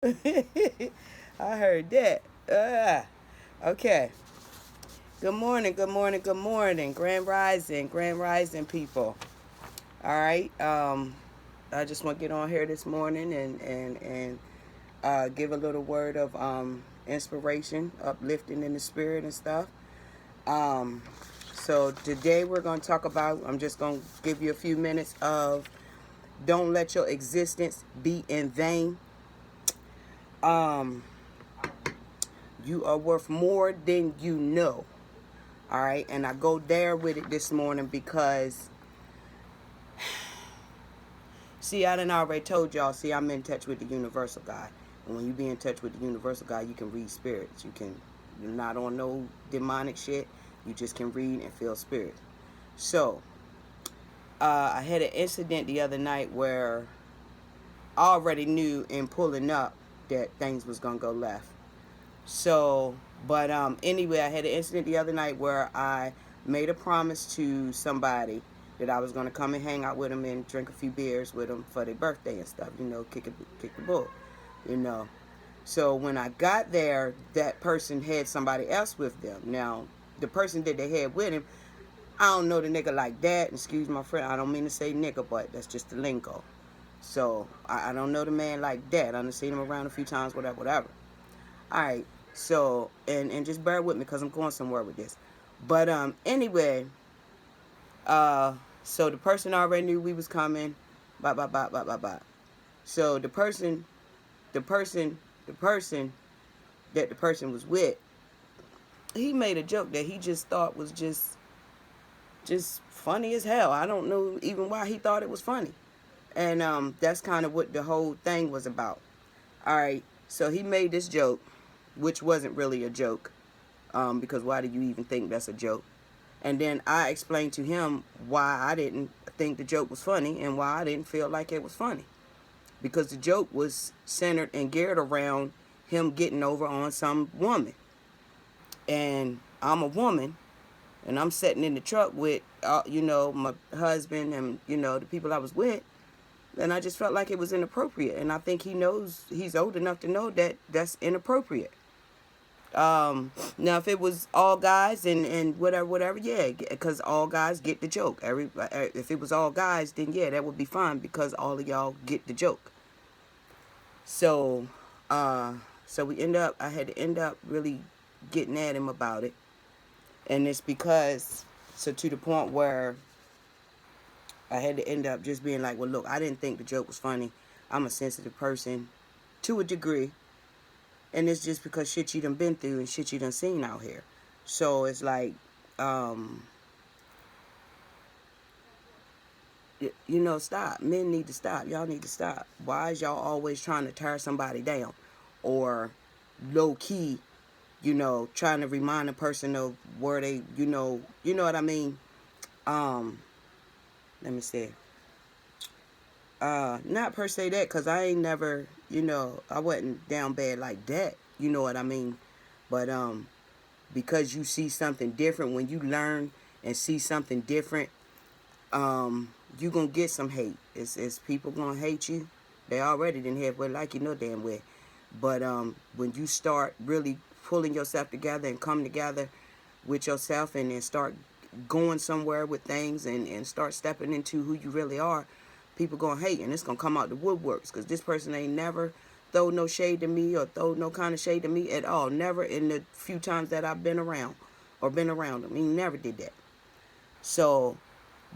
I heard that. Okay. Good morning, good morning, good morning. Grand Rising people. All right. I just want to get on here this morning and give a little word of inspiration, uplifting in the spirit and stuff. Um, so today we're going to talk about, I'm just going to give you a few minutes of don't let your existence be in vain. Um, you are worth more than you know. All right. And I go there with it this morning because, see, I done already told y'all, see, I'm in touch with the universal God. And when you be in touch with the universal God, you can read spirits. You're not on no demonic shit. You just can read and feel spirit. So, I had an incident the other night where I already knew in pulling up that things was going to go left. So, but anyway, I had an incident the other night where I made a promise to somebody that I was going to come and hang out with them and drink a few beers with them for their birthday and stuff, kick the bull, you know. So when I got there, that person had somebody else with them. Now, the person that they had with him, I don't know the nigga like that. Excuse my friend, I don't mean to say nigga, but that's just the lingo. So I don't know the man like that. I done seen him around a few times, whatever. All right. So and just bear with me because I'm going somewhere with this. But anyway, uh, so the person already knew we was coming. Blah blah blah blah blah blah. So the person, the person that the person was with, he made a joke that he just thought was just funny as hell. I don't know even why he thought it was funny. And that's kind of what the whole thing was about. All right. So he made this joke, which wasn't really a joke, because why do you even think that's a joke? And then I explained to him why I didn't think the joke was funny and why I didn't feel like it was funny. Because the joke was centered and geared around him getting over on some woman. And I'm a woman, and I'm sitting in the truck with, my husband and, the people I was with. And I just felt like it was inappropriate. And I think he knows, he's old enough to know that that's inappropriate. Now if it was all guys and whatever, yeah, because all guys get the joke. If it was all guys, then yeah, that would be fine because all of y'all get the joke. So, so I had to end up really getting at him about it, and it's because, so to the point where I had to end up just being like, well, look, I didn't think the joke was funny. I'm a sensitive person to a degree. And it's just because shit you done been through and shit you done seen out here. So it's like, stop. Men need to stop. Y'all need to stop. Why is y'all always trying to tear somebody down? Or low key, trying to remind a person of where they, you know what I mean? Let me see. Not per se that, because I ain't never, I wasn't down bad like that. You know what I mean? But, because you see something different, when you learn and see something different, you gonna get some hate. It's people gonna hate you. They already didn't have well like you know damn well. But when you start really pulling yourself together and come together with yourself and then start going somewhere with things and start stepping into who you really are, people gonna hate, and it's gonna come out the woodworks because this person ain't never throw no shade to me or throw no kind of shade to me at all. Never in the few times that I've been around or been around him. He never did that. So,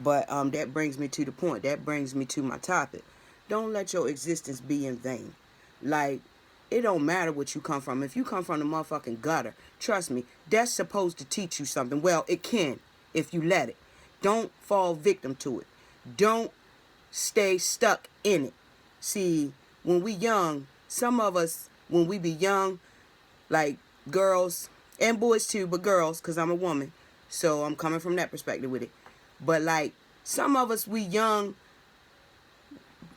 but that brings me to the point. That brings me to my topic. Don't let your existence be in vain. Like, it don't matter what you come from. If you come from the motherfucking gutter, trust me, that's supposed to teach you something. Well, it can if you let it. Don't fall victim to it. Don't stay stuck in it. See, when we young, some of us, when we be young, like girls and boys too, but girls, because I'm a woman, so I'm coming from that perspective with it. But like some of us, we young,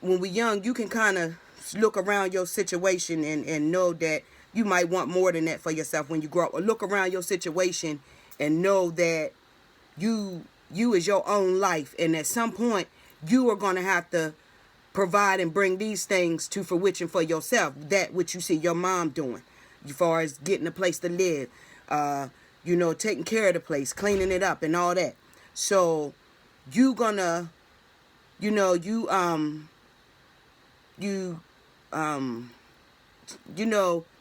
when we young, you can kind of look around your situation and know that you might want more than that for yourself when you grow up. Or look around your situation and know that you is your own life, and at some point you are going to have to provide and bring these things to fruition for yourself. That which you see your mom doing, as far as getting a place to live, taking care of the place, cleaning it up and all that. So you gonna,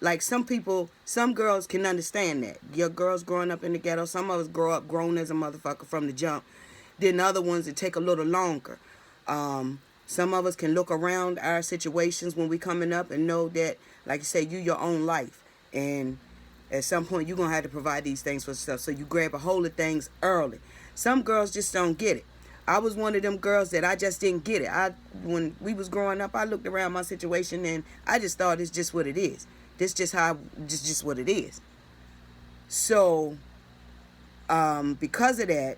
like some people, some girls can understand that. Your girls growing up in the ghetto, some of us grow up grown as a motherfucker from the jump. Then other ones, it take a little longer. Some of us can look around our situations when we coming up and know that, like you say, you your own life. And at some point, you're going to have to provide these things for yourself. So you grab a hold of things early. Some girls just don't get it. I was one of them girls that I just didn't get it. When we was growing up, I looked around my situation and I just thought it's just what it is. This just what it is. So, because of that,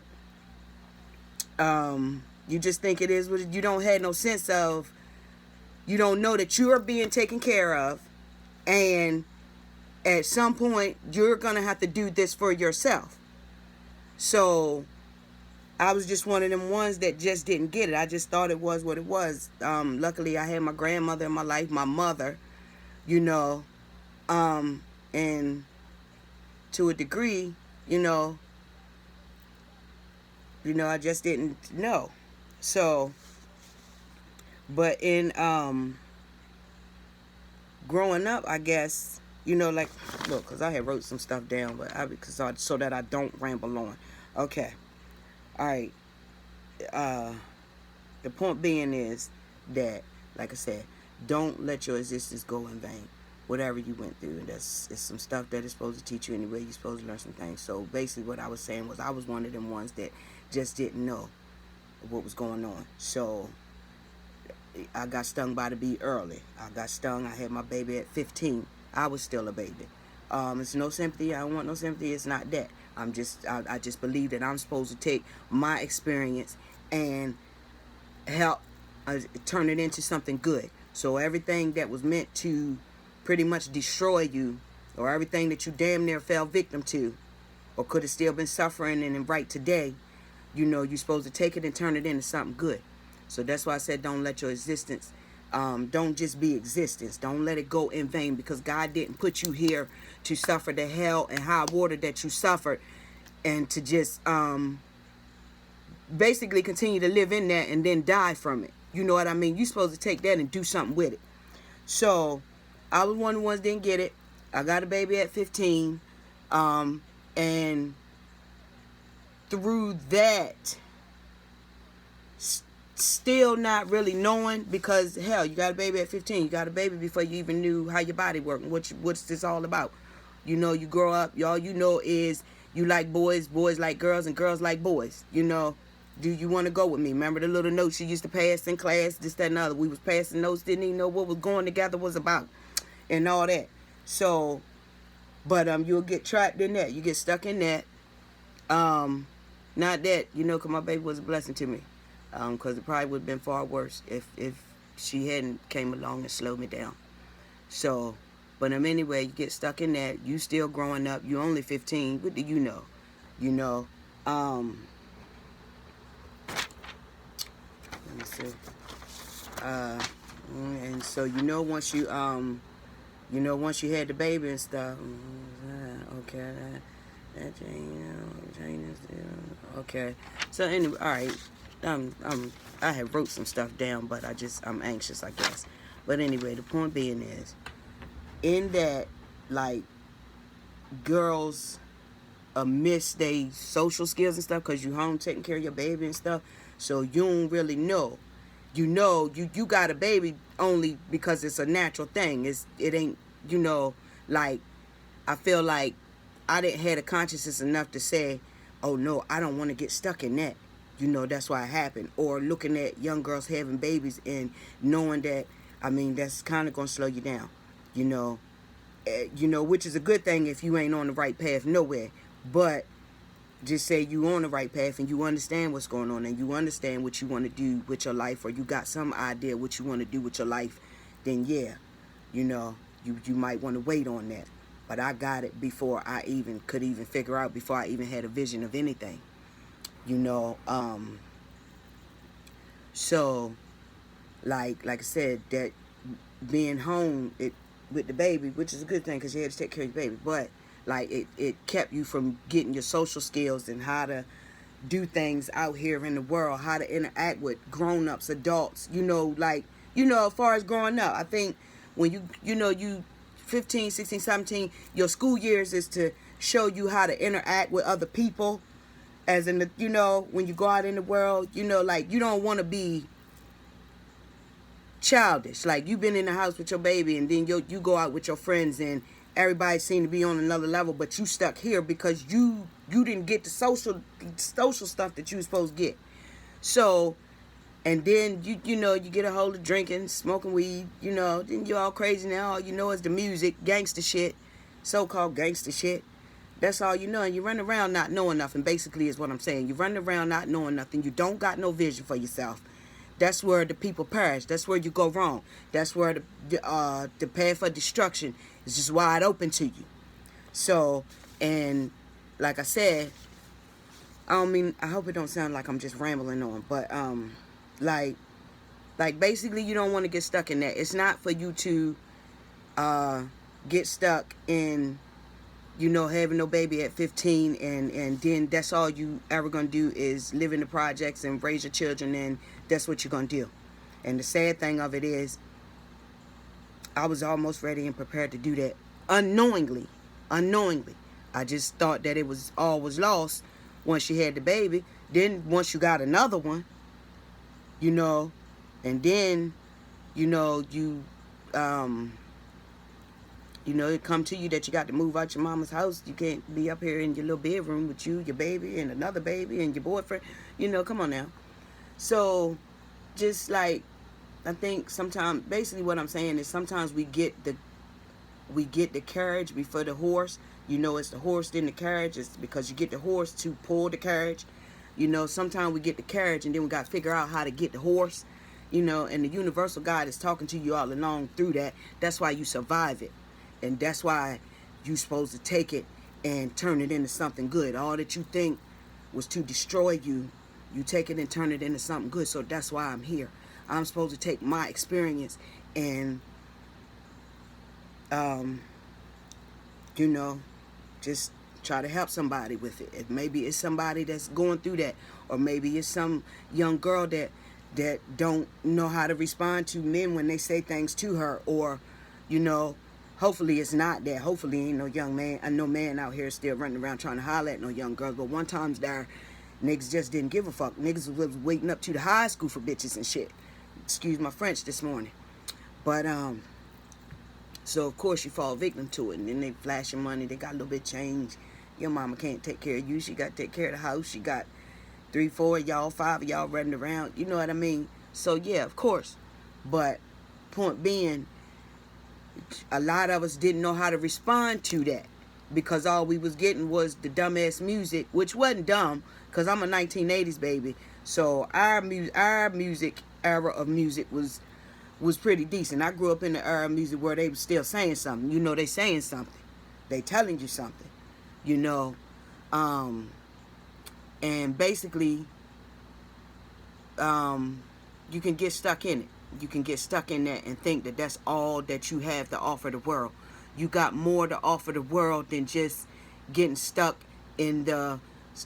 you just think it is what you don't have no sense of. You don't know that you're being taken care of, and at some point you're gonna have to do this for yourself. So I was just one of them ones that just didn't get it. I just thought it was what it was. Luckily, I had my grandmother in my life, my mother, and to a degree, I just didn't know. So, but in growing up, I guess, look, because I had wrote some stuff down, but so that I don't ramble on. Okay. All right. The point being is that, like I said, don't let your existence go in vain. Whatever you went through, it's some stuff that is supposed to teach you anyway. You're supposed to learn some things. So basically, what I was saying was I was one of them ones that just didn't know what was going on. So I got stung by the bee early. I got stung. I had my baby at 15. I was still a baby. It's no sympathy. I don't want no sympathy. It's not that. I just believe that I'm supposed to take my experience and help turn it into something good. So everything that was meant to pretty much destroy you, or everything that you damn near fell victim to, or could have still been suffering and right today, you're supposed to take it and turn it into something good. So that's why I said don't let your existence, don't just be existence. Don't let it go in vain, because God didn't put you here to suffer the hell and high water that you suffered, and to just basically continue to live in that and then die from it. You know what I mean? You're supposed to take that and do something with it. So I was one of the ones that didn't get it. I got a baby at 15. And through that, still not really knowing, because hell, you got a baby at 15. You got a baby before you even knew how your body worked. What's this all about? You grow up, all you know is you like boys, boys like girls, and girls like boys. Do you want to go with me? Remember the little notes you used to pass in class, this, that, and other. We was passing notes, didn't even know what was going together was about, and all that. So, but you'll get trapped in that. You get stuck in that. Not that, because my baby was a blessing to me. Because it probably would have been far worse if she hadn't came along and slowed me down. So, but anyway, you get stuck in that. You still growing up. You only 15. What do you know? Let me see. And so once you once you had the baby and stuff. Okay. Okay. So anyway, all right. I have wrote some stuff down, but I'm anxious, I guess. But anyway, the point being is, in that, like, girls miss their social skills and stuff because you home taking care of your baby and stuff, so you don't really know. You got a baby only because it's a natural thing. It ain't, like, I feel like I didn't have the consciousness enough to say, oh no, I don't want to get stuck in that. That's why it happened. Or looking at young girls having babies and knowing that, that's kind of going to slow you down, which is a good thing if you ain't on the right path nowhere. But just say you on the right path and you understand what's going on and you understand what you want to do with your life, or you got some idea what you want to do with your life, then yeah, you might want to wait on that. But I got it before I could figure out, before I even had a vision of anything. So like I said, that being home with the baby, which is a good thing because you had to take care of your baby, but like it kept you from getting your social skills and how to do things out here in the world, how to interact with grown-ups, adults, like, as far as growing up. I think when you 15, 16, 17, your school years is to show you how to interact with other people, as in when you go out in the world, like, you don't want to be childish. Like, you've been in the house with your baby and then you go out with your friends and everybody seem to be on another level, but you stuck here because you didn't get the social stuff that you was supposed to get. So, and then you get a hold of drinking, smoking weed, then you're all crazy now. All you know is the music, gangster shit, so-called gangster shit. That's all you know, and you run around not knowing nothing, basically is what I'm saying. You run around not knowing nothing. You don't got no vision for yourself. That's where the people perish. That's where you go wrong. That's where the path of destruction is just wide open to you. So, and like I said, I hope it don't sound like I'm just rambling on, but like basically you don't want to get stuck in that. It's not for you to get stuck in having no baby at 15 and then that's all you ever gonna do is live in the projects and raise your children, and that's what you're gonna do. And the sad thing of it is, I was almost ready and prepared to do that unknowingly. I just thought that it was all was lost once she had the baby. Then once you got another one, and then it come to you that you got to move out your mama's house. You can't be up here in your little bedroom with you, your baby, and another baby, and your boyfriend. Come on now. So, just like, I think sometimes, basically what I'm saying is sometimes we get the carriage before the horse. It's the horse then the carriage. It's because you get the horse to pull the carriage. Sometimes we get the carriage and then we got to figure out how to get the horse. And the universal God is talking to you all along through that. That's why you survive it. And that's why you're supposed to take it and turn it into something good. All that you think was to destroy you, you take it and turn it into something good. So that's why I'm here. I'm supposed to take my experience and, just try to help somebody with it. If maybe it's somebody that's going through that, or maybe it's some young girl that don't know how to respond to men when they say things to her, or, hopefully it's not that. Hopefully ain't no young man, no man out here still running around trying to holler at no young girls. But one time's there, niggas just didn't give a fuck. Niggas was waiting up to the high school for bitches and shit. Excuse my French this morning. But, so of course you fall victim to it. And then they flash your money. They got a little bit of change. Your mama can't take care of you. She got to take care of the house. She got 3, 4 of y'all, 5 of y'all running around. You know what I mean? So yeah, of course. But point being, a lot of us didn't know how to respond to that, because all we was getting was the dumbass music, which wasn't dumb, because I'm a 1980s baby. So our music era of music was pretty decent. I grew up in the era of music where they was still saying something. They saying something. They telling you something. And basically, you can get stuck in it. You can get stuck in that and think that that's all that you have to offer the world. You got more to offer the world than just getting stuck in the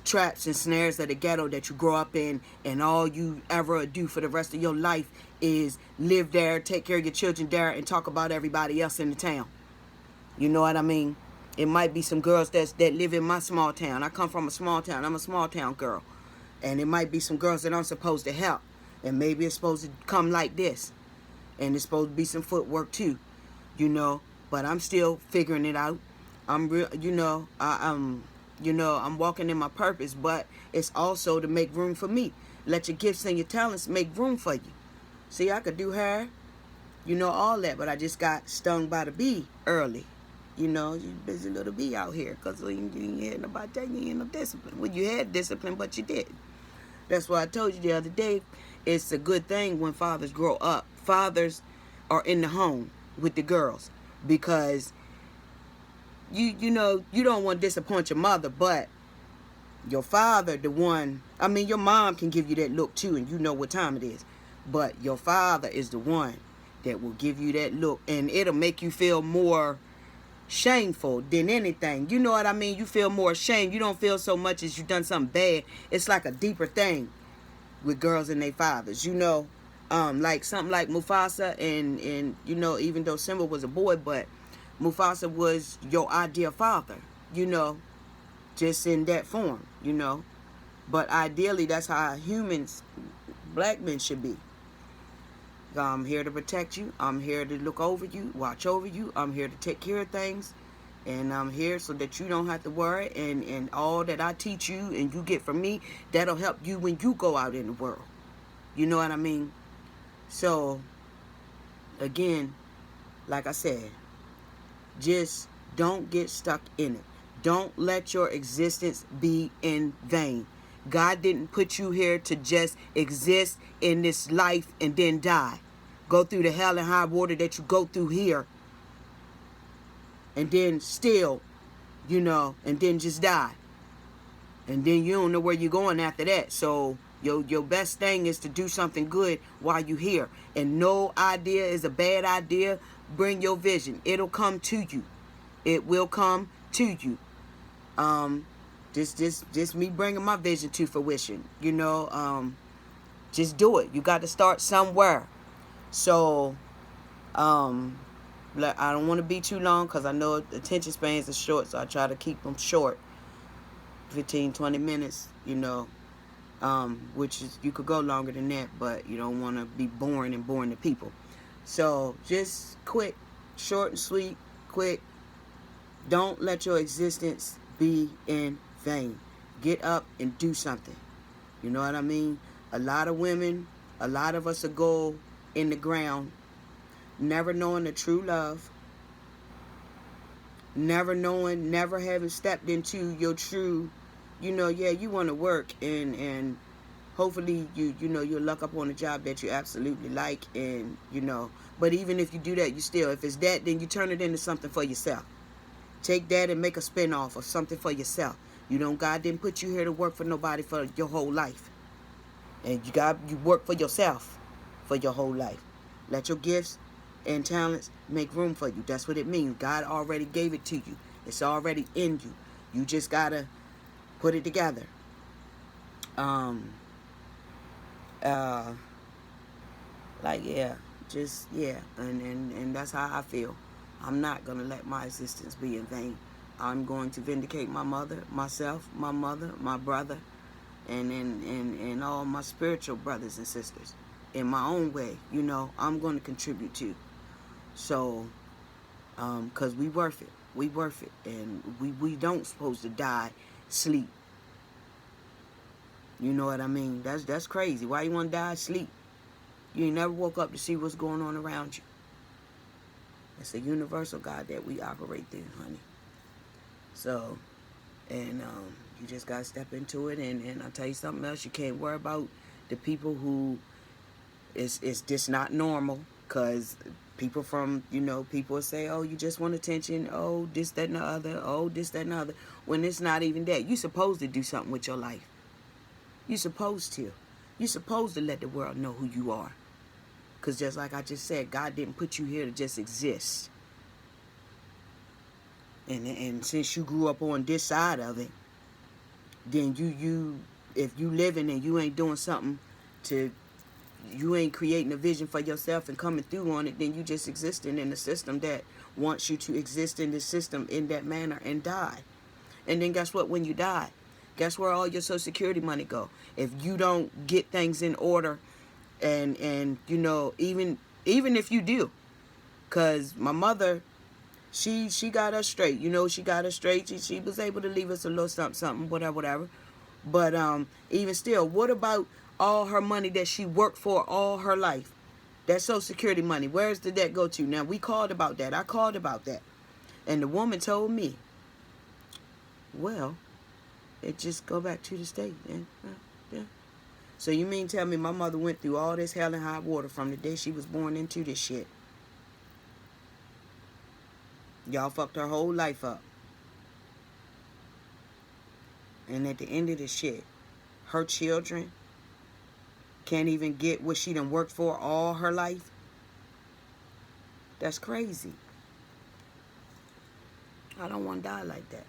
traps and snares of the ghetto that you grow up in, and all you ever do for the rest of your life is live there, take care of your children there, and talk about everybody else in the town. You know what I mean? It might be some girls that live in my small town. I come from a small town. I'm a small town girl. And it might be some girls that I'm supposed to help. And maybe it's supposed to come like this. And it's supposed to be some footwork too. But I'm still figuring it out. I'm walking in my purpose, but it's also to make room for me. Let your gifts and your talents make room for you. See, I could do hair, all that, but I just got stung by the bee early. You busy little bee out here, because you ain't had nobody telling you ain't no discipline. Well, you had discipline, but you didn't. That's why I told you the other day, it's a good thing when fathers grow up. Fathers are in the home with the girls, because you don't want to disappoint your mother, but your father, your mom can give you that look too, and you know what time it is. But your father is the one that will give you that look, and it'll make you feel more shameful than anything. You know what I mean? You feel more ashamed. You don't feel so much as you done something bad. It's like a deeper thing with girls and their fathers. You know, like something like Mufasa, and you know, even though Simba was a boy, but Mufasa was your ideal father. You know, just in that form. You know, but ideally, that's how humans, black men, should be. I'm here to protect you. I'm here to look over you, watch over you. I'm here to take care of things. And I'm here so that you don't have to worry. And all that I teach you and you get from me, that'll help you when you go out in the world. You know what I mean? So, again, like I said, just don't get stuck in it. Don't let your existence be in vain. God didn't put you here to just exist in this life and then die. Go through the hell and high water that you go through here. And then still, you know, and then just die. And then you don't know where you're going after that. So your best thing is to do something good while you're here. And no idea is a bad idea. Bring your vision. It'll come to you. It will come to you. Just me bringing my vision to fruition. You know, just do it. You got to start somewhere. So, I don't want to be too long because I know attention spans are short, so I try to keep them short. 15, 20 minutes, you know, which is, you could go longer than that, but you don't want to be boring and boring to people. So, just quick, short and sweet, quick. Don't let your existence be in vain. Get up and do something. You know what I mean? A lot of women, a lot of us will go in the ground, never knowing the true love, never having stepped into your true, you know, yeah, you want to work and hopefully you know, you'll luck up on a job that you absolutely like, and you know, but even if you do that, you still, if it's that, then you turn it into something for yourself. Take that and make a spin-off or something for yourself. You know, God didn't put you here to work for nobody for your whole life. And you work for yourself for your whole life. Let your gifts and talents make room for you. That's what it means. God already gave it to you. It's already in you. You just gotta put it together. Like, yeah, just, yeah. And that's how I feel. I'm not going to let my existence be in vain. I'm going to vindicate my mother, myself, my mother, my brother, and all my spiritual brothers and sisters in my own way. You know, I'm going to contribute too. So, because we worth it. We worth it. And we don't supposed to die, sleep. You know what I mean? That's crazy. Why you want to die, sleep? You ain't never woke up to see what's going on around you. It's a universal God that we operate through, honey. So, and you just got to step into it. And I'll tell you something else. You can't worry about the people who it's just not normal. Because people from, you know, people say, oh, you just want attention. Oh, this, that, and the other. Oh, this, that, and the other. When it's not even that. You're supposed to do something with your life. You're supposed to. You're supposed to let the world know who you are. Because just like I just said, God didn't put you here to just exist. And since you grew up on this side of it, then you if you living and you ain't doing something you ain't creating a vision for yourself and coming through on it, then you just existing in a system that wants you to exist in this system in that manner and die. And then guess what? When you die, guess where all your Social Security money go? If you don't get things in order. And you know, even if you do, because my mother, she got us straight. You know, she got us straight. She was able to leave us a little something, whatever. But even still, what about all her money that she worked for all her life? That Social Security money, where did that go to? Now, we called about that. I called about that. And the woman told me, well, it just go back to the state. And, yeah. So you mean tell me my mother went through all this hell and high water from the day she was born into this shit? Y'all fucked her whole life up. And at the end of the shit, her children can't even get what she done worked for all her life. That's crazy. I don't want to die like that.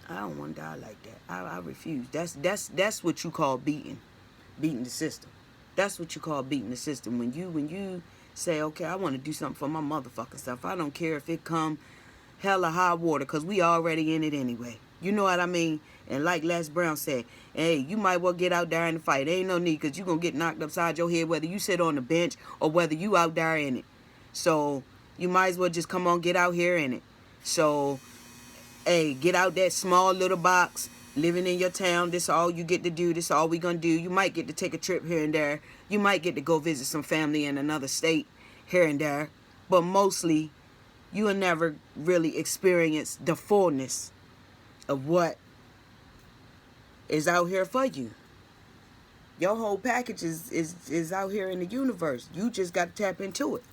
I don't want to die like that. I refuse. That's what you call beating the system. That's what you call beating the system. When you say, okay, I want to do something for my motherfucking self. I don't care if it come hell or high water, because we already in it anyway. You know what I mean? And like Les Brown said, hey, you might well get out there in the fight. Ain't no need, because you're going to get knocked upside your head whether you sit on the bench or whether you out there in it. So you might as well just come on, get out here in it. So, hey, get out that small little box, living in your town. This all you get to do. This all we going to do. You might get to take a trip here and there. You might get to go visit some family in another state here and there. But mostly, you will never really experience the fullness of what is out here for you. Your whole package is out here in the universe. You just got to tap into it.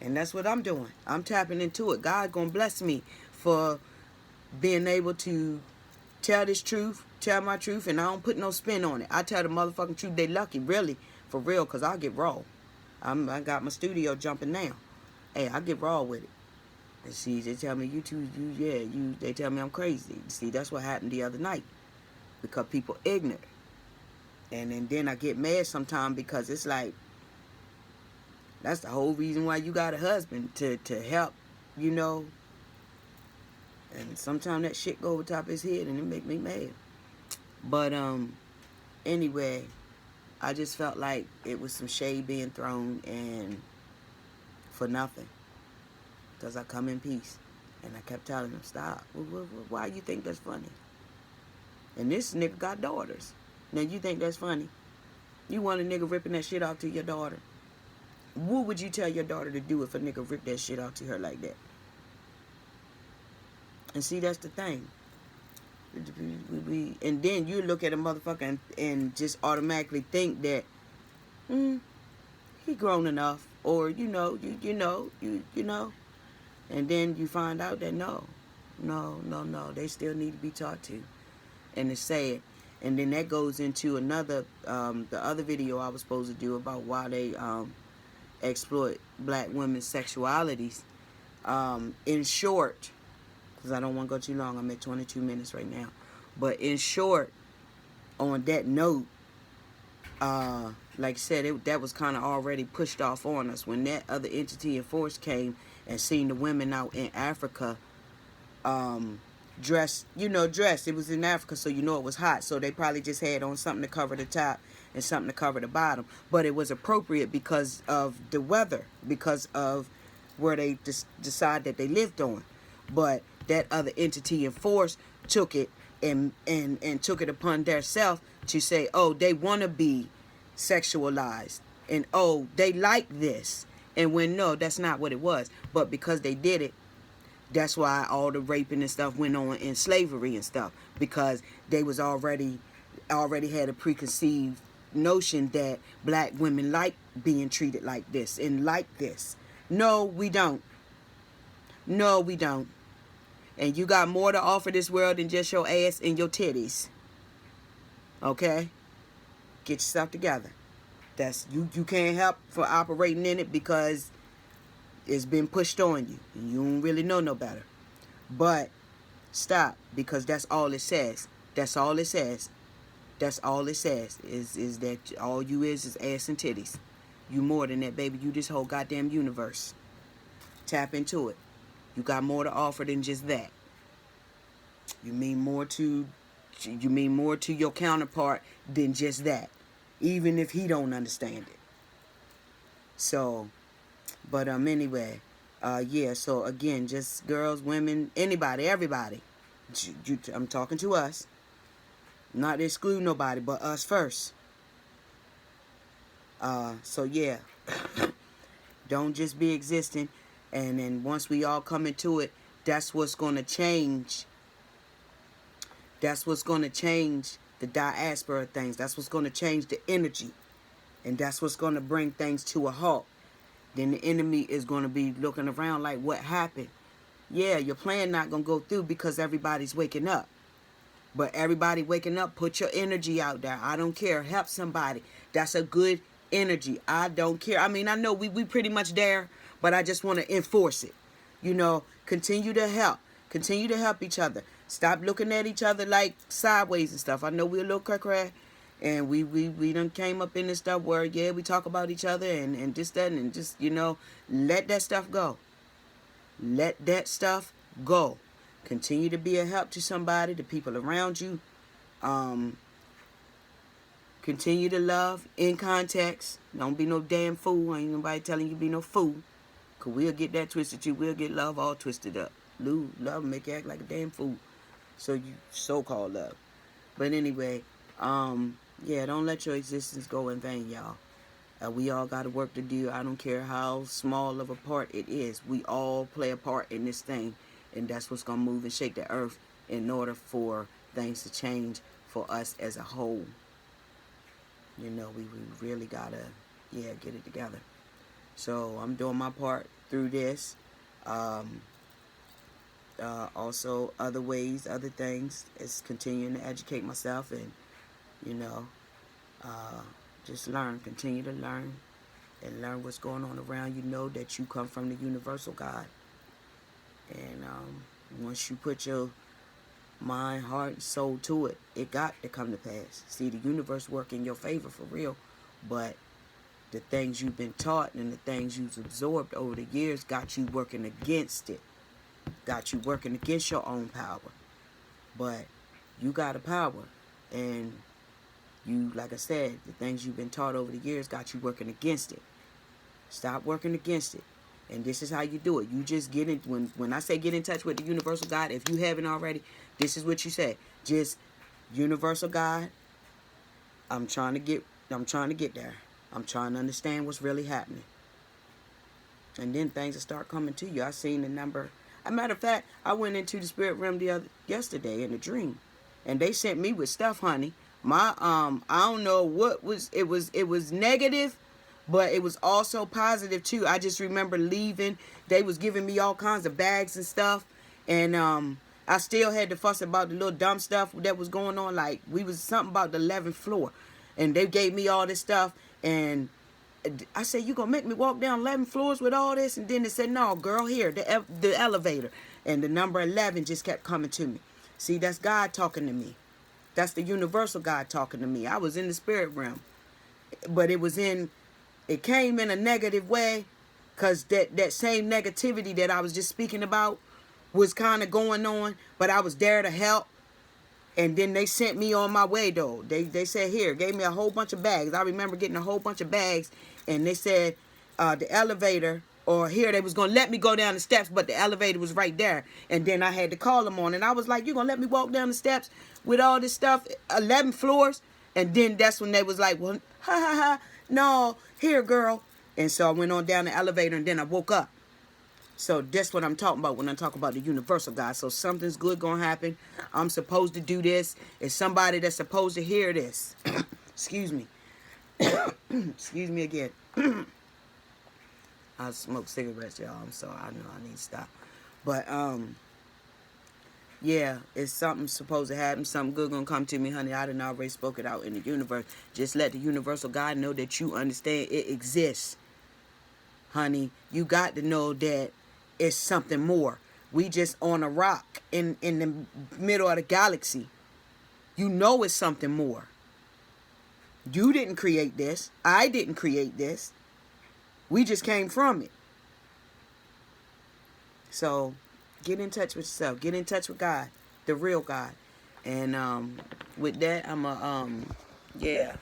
And that's what I'm doing. I'm tapping into it. God gonna bless me for being able to tell this truth, tell my truth, and I don't put no spin on it. I tell the motherfucking truth. They lucky, really, for real, because I'll get raw. I got my studio jumping now. Hey, I get raw with it. And see, they tell me, they tell me I'm crazy. See, that's what happened the other night. Because people ignorant. And then I get mad sometimes because it's like, that's the whole reason why you got a husband, to help, you know. And sometimes that shit go over top of his head and it make me mad. But anyway, I just felt like it was some shade being thrown and for nothing. Because I come in peace. And I kept telling him, stop. Why you think that's funny? And this nigga got daughters. Now you think that's funny? You want a nigga ripping that shit off to your daughter? What would you tell your daughter to do if a nigga ripped that shit out to her like that? And see, that's the thing. And then you look at a motherfucker and just automatically think that, he grown enough, or you know. And then you find out that no, they still need to be taught to, and it's sad. And then that goes into another, the other video I was supposed to do about why they exploit black women's sexualities. In short, because I don't want to go too long, I'm at 22 minutes right now. But in short, on that note, like I said, that was kind of already pushed off on us when that other entity and force came and seen the women out in Africa dressed. It was in Africa, so it was hot. So they probably just had on something to cover the top and something to cover the bottom. But it was appropriate because of the weather, because of where they decide that they lived on. But that other entity and force took it and took it upon their self to say, oh, they want to be sexualized, and oh, they like this. And when no, that's not what it was. But because they did it, that's why all the raping and stuff went on in slavery and stuff, because they was already had a preconceived notion that black women like being treated like this and like this. No, we don't. No, we don't. And you got more to offer this world than just your ass and your titties. Okay? Get yourself together. That's you can't help for operating in it because it's been pushed on you and you don't really know no better. But stop, because that's all it says. That's all it says. That's all it says is that all you is ass and titties. You more than that, baby. You this whole goddamn universe. Tap into it. You got more to offer than just that. You mean more to your counterpart than just that, even if he don't understand it. So, but anyway, yeah. So again, just girls, women, anybody, everybody. I'm talking to us. Not to exclude nobody, but us first. So yeah, don't just be existing. And then once we all come into it, that's what's going to change. That's what's going to change the diaspora of things. That's what's going to change the energy. And that's what's going to bring things to a halt. Then the enemy is going to be looking around like, what happened? Yeah, your plan not going to go through because everybody's waking up. But everybody waking up, put your energy out there. I don't care. Help somebody. That's a good energy. I don't care. I mean, I know we pretty much there, but I just want to enforce it. You know, continue to help. Continue to help each other. Stop looking at each other like sideways and stuff. I know we're a little crack, and we done came up in this stuff where, yeah, we talk about each other and this, that, and just, you know, let that stuff go. Let that stuff go. Continue to be a help to somebody, the people around you. Continue to love in context. Don't be no damn fool. Ain't nobody telling you be no fool. Because we'll get that twisted too. We'll get love all twisted up. Love make you act like a damn fool. So you so-called love. But anyway, yeah, don't let your existence go in vain, y'all. We all got work to do. I don't care how small of a part it is. We all play a part in this thing. And that's what's going to move and shake the earth in order for things to change for us as a whole. You know, we really got to, yeah, get it together. So I'm doing my part through this. Also, other ways, other things is continuing to educate myself and, you know, just learn, continue to learn and learn what's going on around you. Know that you come from the universal God. And once you put your mind, heart, and soul to it, it got to come to pass. See, the universe work in your favor for real. But the things you've been taught and the things you've absorbed over the years got you working against it. Got you working against your own power. But you got a power. And you, like I said, the things you've been taught over the years got you working against it. Stop working against it. And this is how you do it. You just get in, when I say get in touch with the universal God, if you haven't already, this is what you say. Just, universal God, I'm trying to get there. I'm trying to understand what's really happening. And then things will start coming to you. I seen the number. As a matter of fact, I went into the spirit realm yesterday in a dream. And they sent me with stuff, honey. My I don't know what was it was negative, but it was also positive too. I just remember leaving. They was giving me all kinds of bags and stuff. And I still had to fuss about the little dumb stuff that was going on. Like, we was something about the 11th floor. And they gave me all this stuff. And I said, you gonna make me walk down 11 floors with all this? And then they said, no, girl, here, the elevator. And the number 11 just kept coming to me. See, that's God talking to me. That's the universal God talking to me. I was in the spirit realm. But it came in a negative way, because that same negativity that I was just speaking about was kind of going on, but I was there to help. And then they sent me on my way, though. They said, here, gave me a whole bunch of bags. I remember getting a whole bunch of bags, and they said the elevator, or here, they was going to let me go down the steps, but the elevator was right there. And then I had to call them on, and I was like, you going to let me walk down the steps with all this stuff, 11 floors? And then that's when they was like, well, ha, ha, ha, no, here, girl. And so I went on down the elevator, and then I woke up. So that's what I'm talking about when I talk about the universal God. So something's good going to happen. I'm supposed to do this. It's somebody that's supposed to hear this. Excuse me. Excuse me again. I smoke cigarettes, y'all. I'm sorry. I know I need to stop. But, yeah, it's something supposed to happen. Something good going to come to me, honey. I done already spoke it out in the universe. Just let the universal God know that you understand it exists. Honey, you got to know that it's something more. We just on a rock in the middle of the galaxy. You know it's something more. You didn't create this. I didn't create this. We just came from it. So get in touch with yourself. Get in touch with God, the real God. And with that, yeah.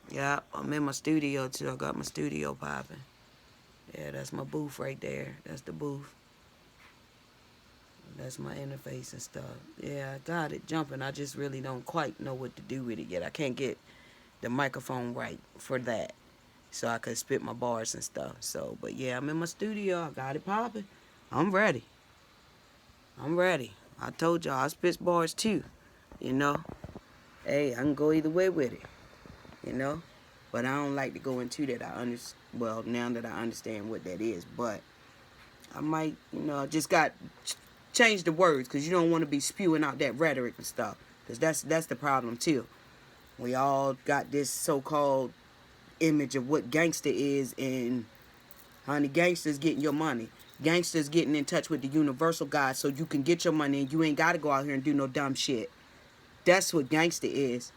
Yeah, I'm in my studio too. I got my studio popping. Yeah, that's my booth right there. That's the booth. That's my interface and stuff. Yeah, I got it jumping. I just really don't quite know what to do with it yet. I can't get the microphone right for that, so I could spit my bars and stuff. So, but yeah, I'm in my studio. I got it popping. I'm ready. I'm ready. I told y'all I spit bars too. You know? Hey, I can go either way with it. You know? But I don't like to go into that. Well, now that I understand what that is. But I might, you know, just got change the words, because you don't want to be spewing out that rhetoric and stuff. Because that's the problem too. We all got this so-called image of what gangster is, and honey, gangsters getting your money. Gangsters getting in touch with the universal God so you can get your money and you ain't got to go out here and do no dumb shit. That's what gangster is,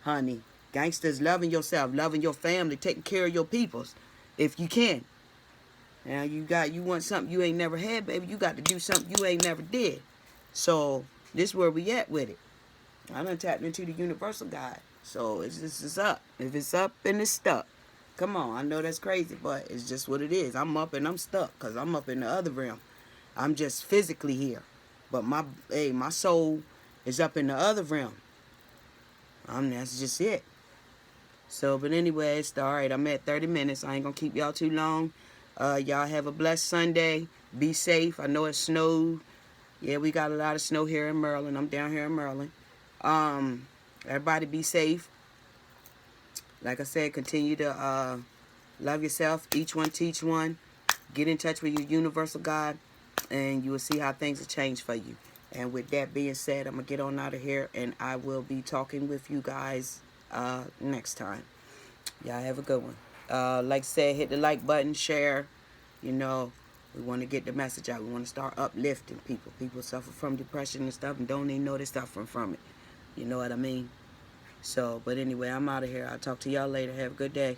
honey. Gangsters loving yourself, loving your family, taking care of your peoples, if you can. Now you want something you ain't never had, baby. You got to do something you ain't never did. So this is where we at with it. I done tapped into the universal God. So it's up. If it's up, then it's stuck. Come on, I know that's crazy, but it's just what it is. I'm up and I'm stuck because I'm up in the other realm. I'm just physically here. But my soul is up in the other realm. That's just it. So, but anyway, it's all right. I'm at 30 minutes. I ain't going to keep y'all too long. Y'all have a blessed Sunday. Be safe. I know it snowed. Yeah, we got a lot of snow here in Maryland. I'm down here in Maryland. Everybody be safe. Like I said, continue to love yourself. Each one teach one. Get in touch with your universal God, and you will see how things will change for you. And with that being said, I'm going to get on out of here, and I will be talking with you guys next time. Y'all have a good one. Like I said, hit the like button, share. You know, we want to get the message out. We want to start uplifting people. People suffer from depression and stuff and don't even know they're suffering from it. You know what I mean? So, but anyway, I'm out of here. I'll talk to y'all later. Have a good day.